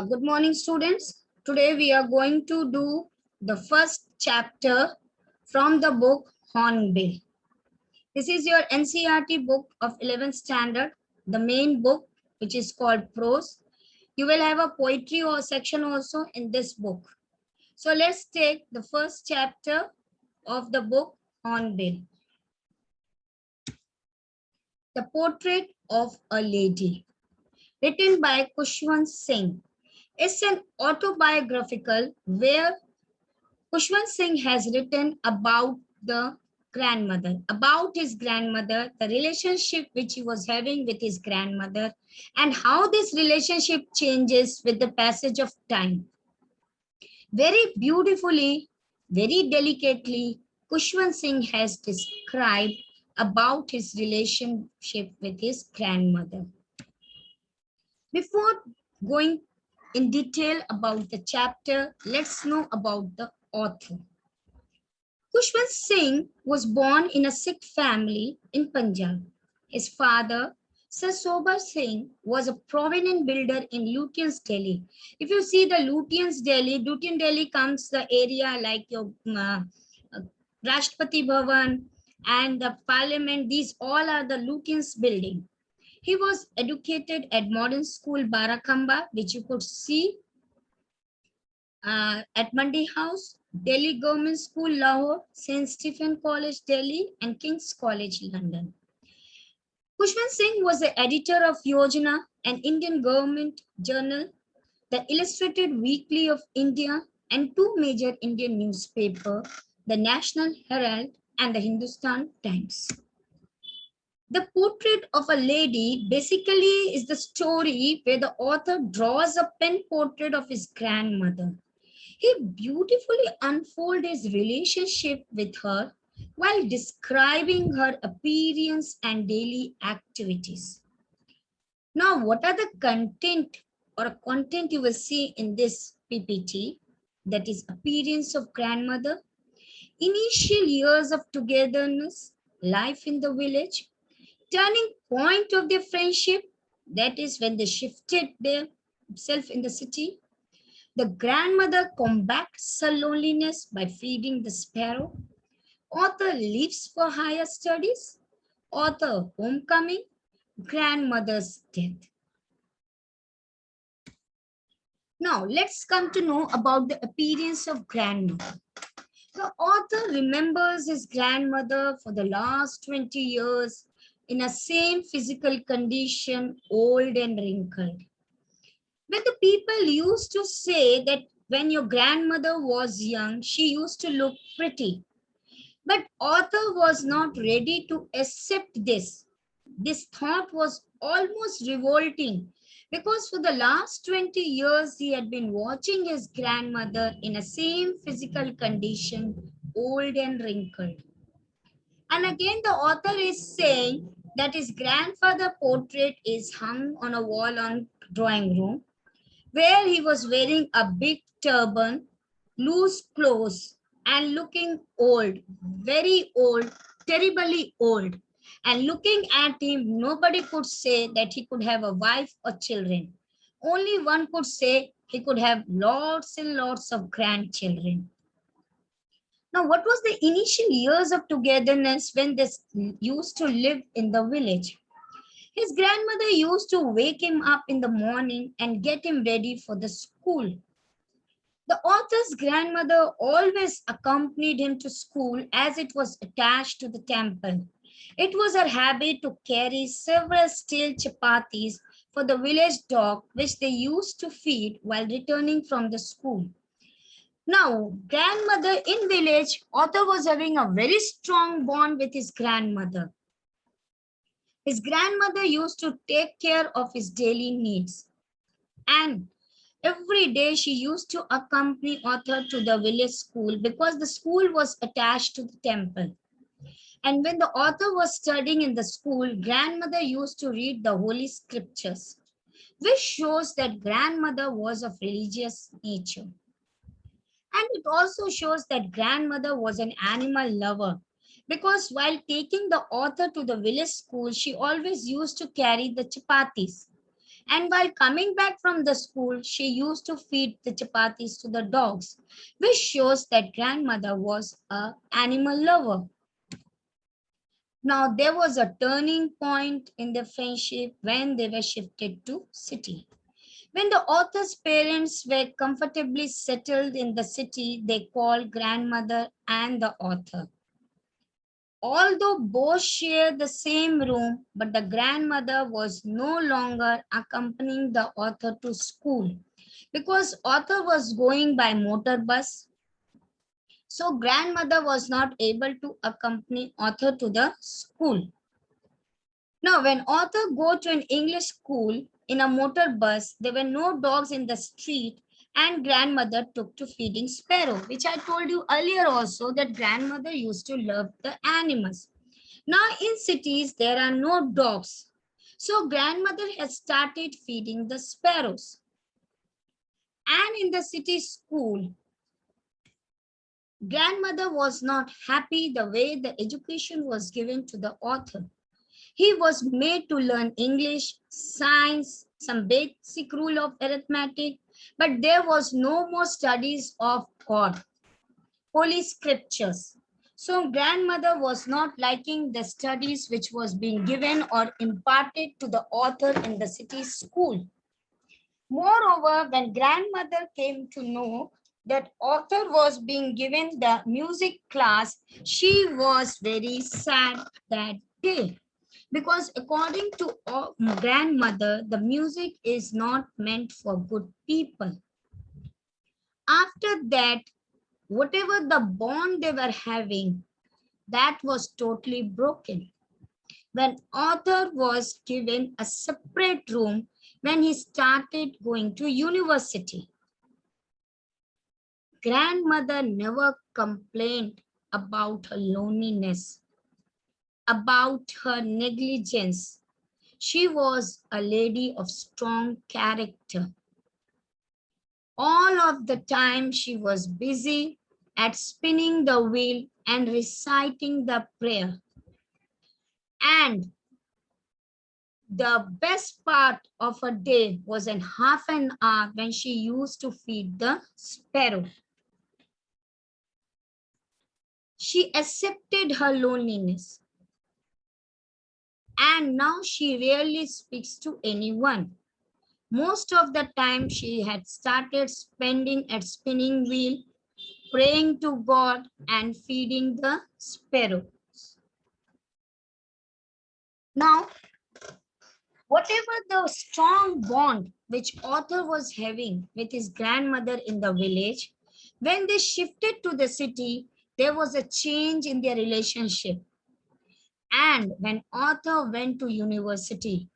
Good morning, students. Today we are going to do the first chapter from the book Hornbill. This is your NCERT book of 11th standard, the main book, which is called Prose. You will have a poetry or section also in this book. So let's take the first chapter of the book Hornbill. The Portrait of a Lady, written by Khushwant Singh. It's an autobiographical where Khushwant Singh has written about his grandmother, the relationship which he was having with his grandmother, and how this relationship changes with the passage of time. Very beautifully, very delicately, Khushwant Singh has described about his relationship with his grandmother. Before going in detail about the chapter, let's know about the author. Khushwant Singh was born in a Sikh family in Punjab. His father, Sir Sobar Singh, was a prominent builder in Lutyens, Delhi. If you see the Lutyens, Delhi comes the area like your Rashtrapati Bhavan and the parliament. These all are the Lutyens building. He was educated at modern school Barakamba, which you could see at Mandi House, Delhi Government School, Lahore, St. Stephen College, Delhi, and King's College, London. Khushwant Singh was the editor of Yojana, an Indian government journal, the Illustrated Weekly of India, and two major Indian newspapers, the National Herald and the Hindustan Times. The Portrait of a Lady basically is the story where the author draws a pen portrait of his grandmother. He beautifully unfolds his relationship with her while describing her appearance and daily activities. Now, what are the content you will see in this PPT? That is appearance of grandmother, initial years of togetherness, life in the village, turning point of their friendship, that is when they shifted themselves in the city. The grandmother combats her loneliness by feeding the sparrow. Author leaves for higher studies. Author homecoming. Grandmother's death. Now let's come to know about the appearance of grandmother. The author remembers his grandmother for the last 20 years in a same physical condition, old and wrinkled. When the people used to say that when your grandmother was young, she used to look pretty. But author was not ready to accept this. This thought was almost revolting because for the last 20 years he had been watching his grandmother in a same physical condition, old and wrinkled. And again the author is saying that his grandfather portrait is hung on a wall on drawing room, where he was wearing a big turban, loose clothes, and looking old, very old, terribly old. And looking at him, nobody could say that he could have a wife or children. Only one could say he could have lots and lots of grandchildren. Now, what was the initial years of togetherness when they used to live in the village? His grandmother used to wake him up in the morning and get him ready for the school. The author's grandmother always accompanied him to school as it was attached to the temple. It was her habit to carry several stale chapatis for the village dog, which they used to feed while returning from the school. Now, grandmother in village, author was having a very strong bond with his grandmother. His grandmother used to take care of his daily needs. And every day she used to accompany author to the village school because the school was attached to the temple. And when the author was studying in the school, grandmother used to read the holy scriptures, which shows that grandmother was of religious nature. And it also shows that grandmother was an animal lover because while taking the author to the village school, she always used to carry the chapatis. And while coming back from the school, she used to feed the chapatis to the dogs, which shows that grandmother was a animal lover. Now there was a turning point in their friendship when they were shifted to city. When the author's parents were comfortably settled in the city, they called grandmother and the author. Although both shared the same room, but the grandmother was no longer accompanying the author to school because author was going by motor bus. So grandmother was not able to accompany author to the school. Now, when author go to an English school in a motor bus, there were no dogs in the street and grandmother took to feeding sparrow, which I told you earlier also that grandmother used to love the animals. Now in cities, there are no dogs. So grandmother has started feeding the sparrows. And in the city school, grandmother was not happy the way the education was given to the author. He was made to learn English, science, some basic rule of arithmetic, but there was no more studies of God, holy scriptures. So grandmother was not liking the studies which was being given or imparted to the author in the city school. Moreover, when grandmother came to know that author was being given the music class, she was very sad that day. Because according to grandmother, the music is not meant for good people. After that, whatever the bond they were having, that was totally broken. When author was given a separate room when he started going to university, grandmother never complained about her loneliness, about her negligence. She was a lady of strong character. All of the time she was busy at spinning the wheel and reciting the prayer. And the best part of her day was in half an hour when she used to feed the sparrow. She accepted her loneliness. And now she rarely speaks to anyone. Most of the time she had started spending at spinning wheel, praying to God and feeding the sparrows. Now, whatever the strong bond which author was having with his grandmother in the village, when they shifted to the city, there was a change in their relationship. And when author went to university,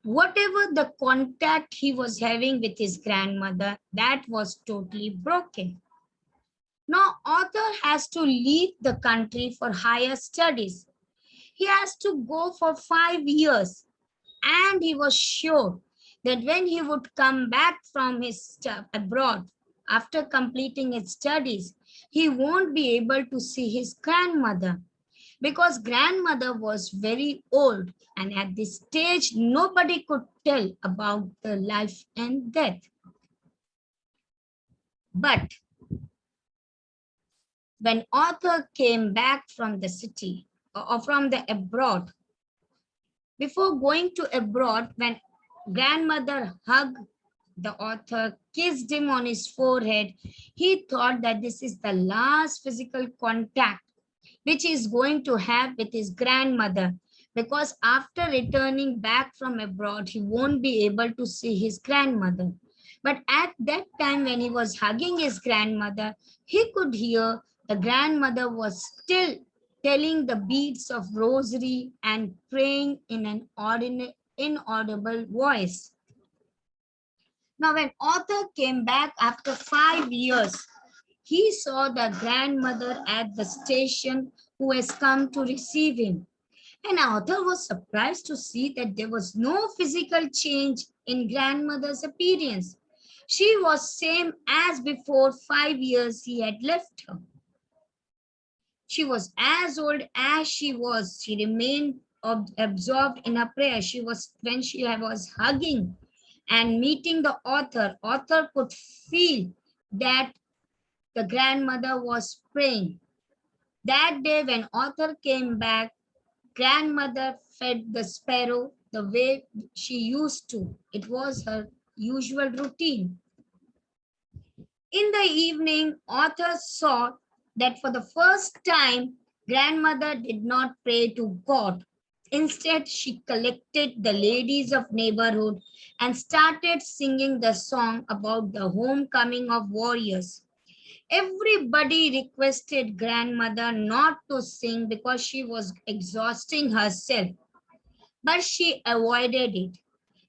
whatever the contact he was having with his grandmother, that was totally broken. Now, author has to leave the country for higher studies. He has to go for 5 years. And he was sure that when he would come back from his abroad after completing his studies, he won't be able to see his grandmother because grandmother was very old and at this stage nobody could tell about the life and death. But when author came back from the city or from the abroad, before going to abroad, when grandmother hugged the author, kissed him on his forehead, he thought that this is the last physical contact which he is going to have with his grandmother, because after returning back from abroad, he won't be able to see his grandmother. But at that time when he was hugging his grandmother, he could hear the grandmother was still telling the beads of rosary and praying in an inaudible voice. Now, when author came back after 5 years, he saw the grandmother at the station who has come to receive him. And author was surprised to see that there was no physical change in grandmother's appearance. She was same as before 5 years he had left her. She was as old as she was. She remained absorbed in her prayer. She was when she was hugging And meeting the author could feel that the grandmother was praying. That day when author came back, grandmother fed the sparrow the way she used to. It was her usual routine. In the evening, author saw that for the first time, grandmother did not pray to God. Instead, she collected the ladies of neighborhood and started singing the song about the homecoming of warriors. Everybody requested grandmother not to sing because she was exhausting herself, but she avoided it.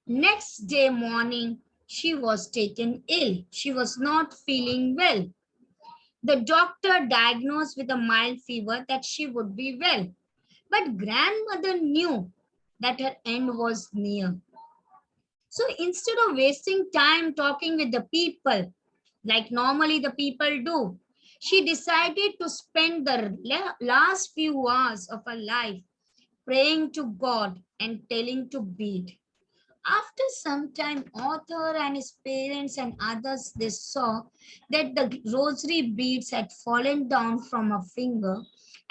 Next day morning, she was taken ill. She was not feeling well. The doctor diagnosed with a mild fever that she would be well. But grandmother knew that her end was near. So instead of wasting time talking with the people, like normally the people do, she decided to spend the last few hours of her life praying to God and telling to bead. After some time, author and his parents and others, they saw that the rosary beads had fallen down from her finger,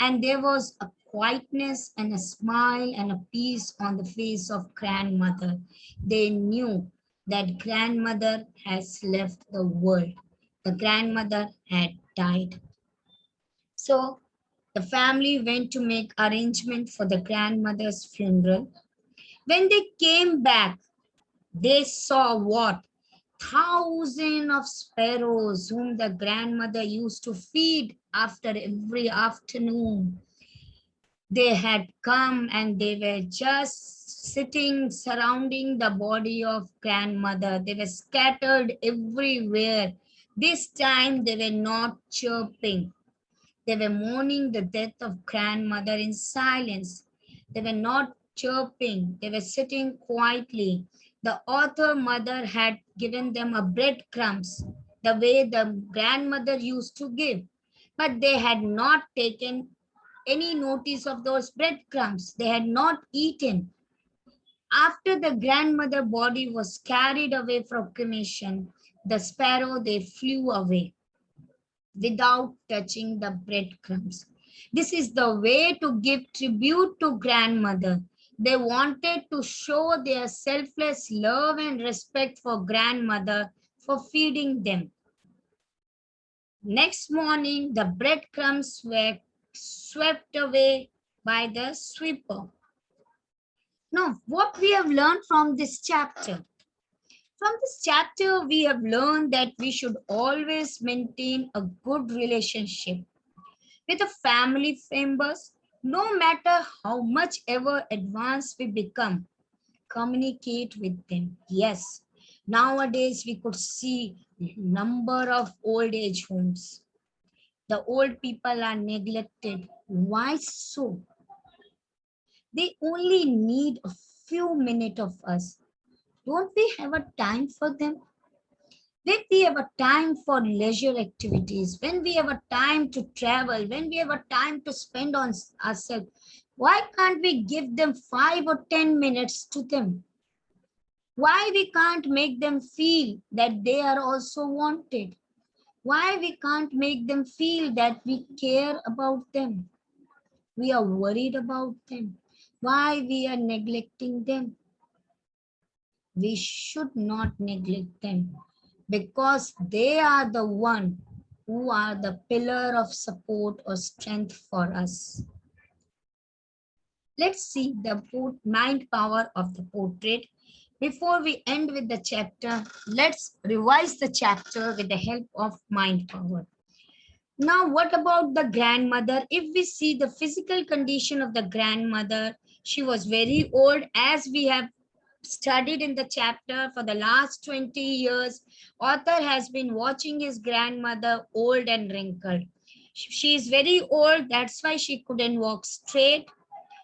and there was a quietness and a smile and a peace on the face of grandmother. They knew that grandmother has left the world. The grandmother had died. So the family went to make arrangement for the grandmother's funeral. When they came back, they saw what? Thousands of sparrows whom the grandmother used to feed after every afternoon. They had come and they were just sitting surrounding the body of grandmother. They were scattered everywhere. This time they were not chirping. They were mourning the death of grandmother in silence. They were not chirping. They were sitting quietly. The author mother had given them a breadcrumbs, the way the grandmother used to give. But they had not taken any notice of those breadcrumbs. They had not eaten. After the grandmother body was carried away from cremation, the sparrow they flew away without touching the breadcrumbs. This is the way to give tribute to grandmother. They wanted to show their selfless love and respect for grandmother for feeding them. Next morning, the breadcrumbs were swept away by the sweeper. Now, what we have learned from this chapter? From this chapter, we have learned that we should always maintain a good relationship with the family members, no matter how much ever advanced we become, communicate with them. Yes, nowadays we could see number of old age homes. The old people are neglected. Why so? They only need a few minutes of us. Don't we have a time for them? When we have a time for leisure activities, when we have a time to travel, when we have a time to spend on ourselves, why can't we give them 5 or 10 minutes to them? Why we can't make them feel that they are also wanted? Why we can't make them feel that we care about them? We are worried about them. Why we are neglecting them? We should not neglect them because they are the one who are the pillar of support or strength for us. Let's see the mind power of the portrait. Before we end with the chapter, let's revise the chapter with the help of mind power. Now, what about the grandmother? If we see the physical condition of the grandmother, she was very old, as we have studied in the chapter for the last 20 years. Author has been watching his grandmother old and wrinkled. She is very old, that's why she couldn't walk straight.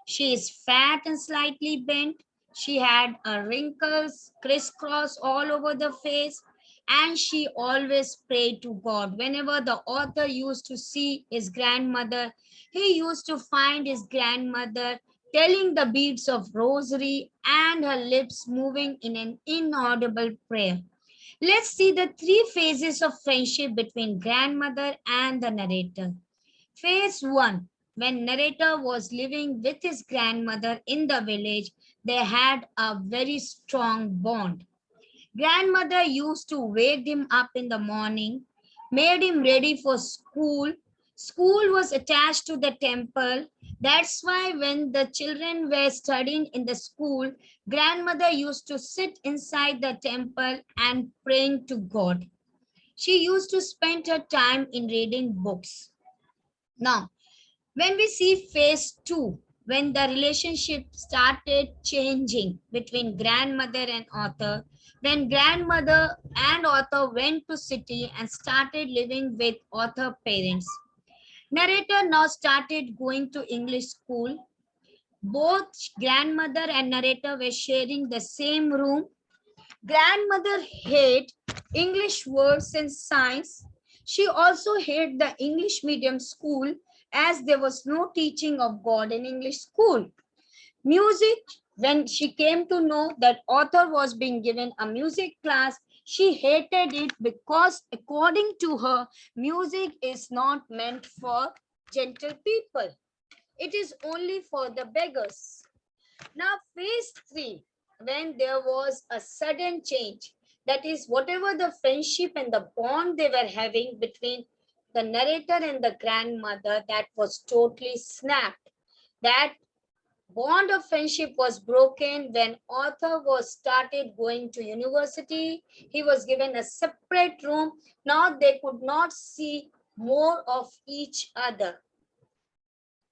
She is fat and slightly bent. She had wrinkles crisscross all over the face, and she always prayed to God. Whenever the author used to see his grandmother, he used to find his grandmother telling the beads of rosary and her lips moving in an inaudible prayer. Let's see the three phases of friendship between grandmother and the narrator. Phase 1. When narrator was living with his grandmother in the village, they had a very strong bond. Grandmother used to wake him up in the morning, made him ready for school. School was attached to the temple. That's why when the children were studying in the school, grandmother used to sit inside the temple and praying to God. She used to spend her time in reading books. Now, when we see phase 2, when the relationship started changing between grandmother and author, when grandmother and author went to city and started living with author parents. Narrator now started going to English school. Both grandmother and narrator were sharing the same room. Grandmother hate English words and science. She also hated the English medium school as there was no teaching of God in English school. Music, when she came to know that author was being given a music class, she hated it because according to her, music is not meant for gentle people. It is only for the beggars. Now, phase 3, when there was a sudden change, that is, whatever the friendship and the bond they were having between the narrator and the grandmother, that was totally snapped. That bond of friendship was broken when author was started going to university. He was given a separate room. Now they could not see more of each other.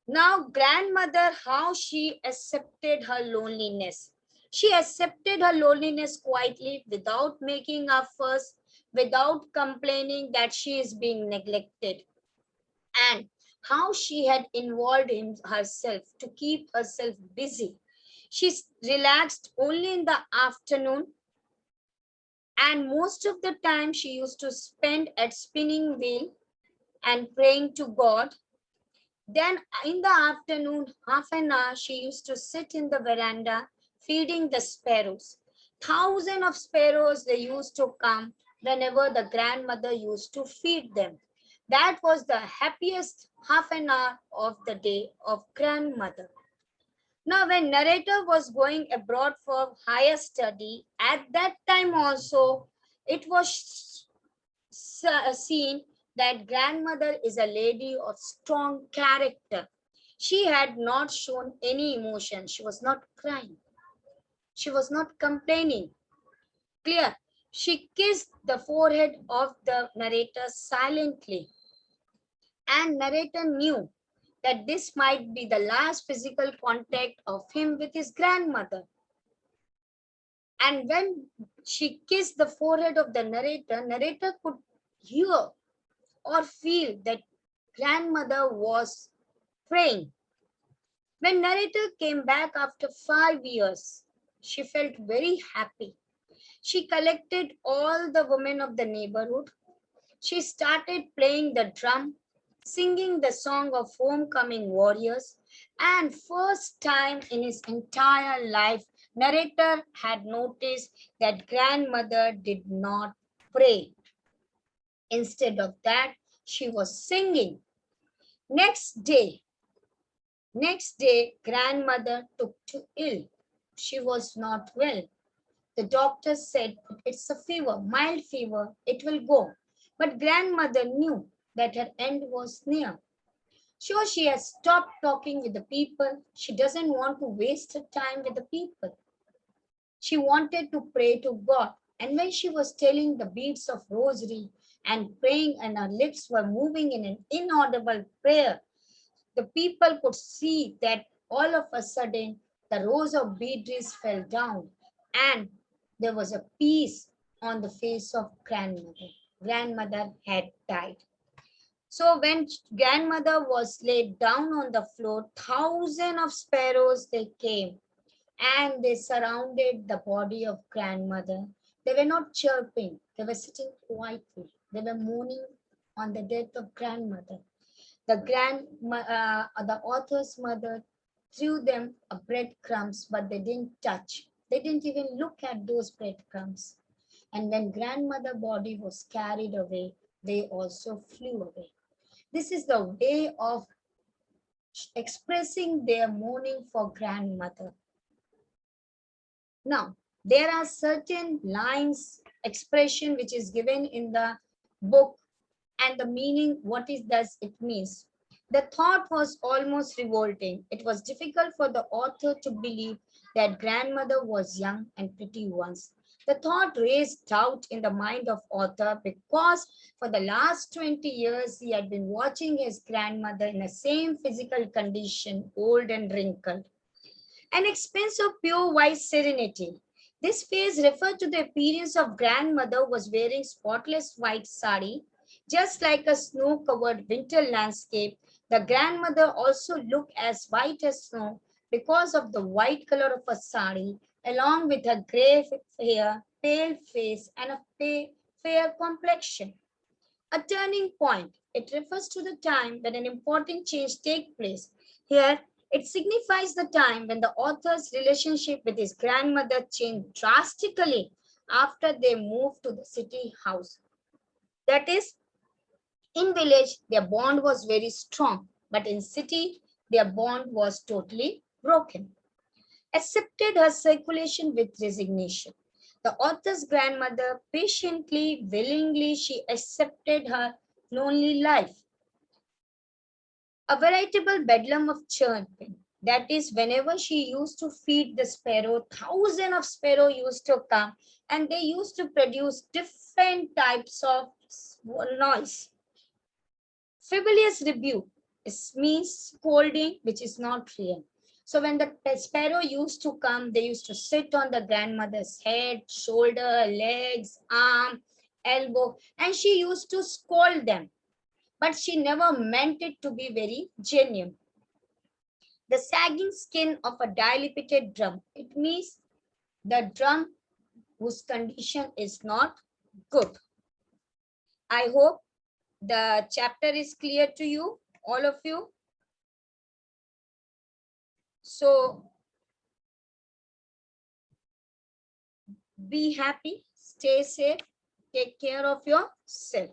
Now, grandmother, how she accepted her loneliness. She accepted her loneliness quietly without making a fuss, without complaining that she is being neglected. And how she had involved herself to keep herself busy. She relaxed only in the afternoon, and most of the time she used to spend at spinning wheel and praying to God. Then in the afternoon, half an hour, she used to sit in the veranda feeding the sparrows. Thousands of sparrows, they used to come whenever the grandmother used to feed them. That was the happiest half an hour of the day of grandmother. Now, when narrator was going abroad for higher study, at that time also, it was seen that grandmother is a lady of strong character. She had not shown any emotion. She was not crying. She was not complaining. Clear. She kissed the forehead of the narrator silently. And narrator knew that this might be the last physical contact of him with his grandmother. And when she kissed the forehead of the narrator, narrator could hear or feel that grandmother was praying. When narrator came back after 5 years, she felt very happy. She collected all the women of the neighborhood. She started playing the drum, singing the song of homecoming warriors, and first time in his entire life, narrator had noticed that grandmother did not pray. Instead of that, she was singing. Next day, grandmother took to ill. She was not well. The doctor said it's a fever, mild fever, it will go. But grandmother knew that her end was near. So she has stopped talking with the people. She doesn't want to waste her time with the people. She wanted to pray to God. And when she was telling the beads of rosary and praying, and her lips were moving in an inaudible prayer, the people could see that all of a sudden the rose of Beatrice fell down and there was a peace on the face of grandmother. Grandmother had died. So when grandmother was laid down on the floor, thousands of sparrows they came and they surrounded the body of grandmother. They were not chirping, they were sitting quietly. They were mourning on the death of grandmother. The author's mother threw them a breadcrumbs, but they didn't touch. They didn't even look at those breadcrumbs. And when grandmother body was carried away, they also flew away. This is the way of expressing their mourning for grandmother. Now, there are certain lines, expression which is given in the book, and the meaning, what is does it means. The thought was almost revolting. It was difficult for the author to believe that grandmother was young and pretty once. The thought raised doubt in the mind of author because for the last 20 years he had been watching his grandmother in the same physical condition, old and wrinkled. An expense of pure white serenity. This phase referred to the appearance of grandmother was wearing spotless white sari, just like a snow-covered winter landscape. The grandmother also looked as white as snow because of the white color of her sari, along with her grey hair, pale face, and a fair complexion. A turning point. It refers to the time when an important change takes place. Here, it signifies the time when the author's relationship with his grandmother changed drastically after they moved to the city house. That is, in village, their bond was very strong, but in city, their bond was totally broken. Accepted her circulation with resignation. The author's grandmother patiently, willingly, she accepted her lonely life. A veritable bedlam of chirping. That is, whenever she used to feed the sparrow, thousands of sparrows used to come and they used to produce different types of noise. Frivolous rebuke means scolding, which is not real. So when the sparrow used to come, they used to sit on the grandmother's head, shoulder, legs, arm, elbow, and she used to scold them. But she never meant it to be very genuine. The sagging skin of a dilapidated drum. It means the drum whose condition is not good. I hope the chapter is clear to you, all of you. So be happy, stay safe, take care of yourself.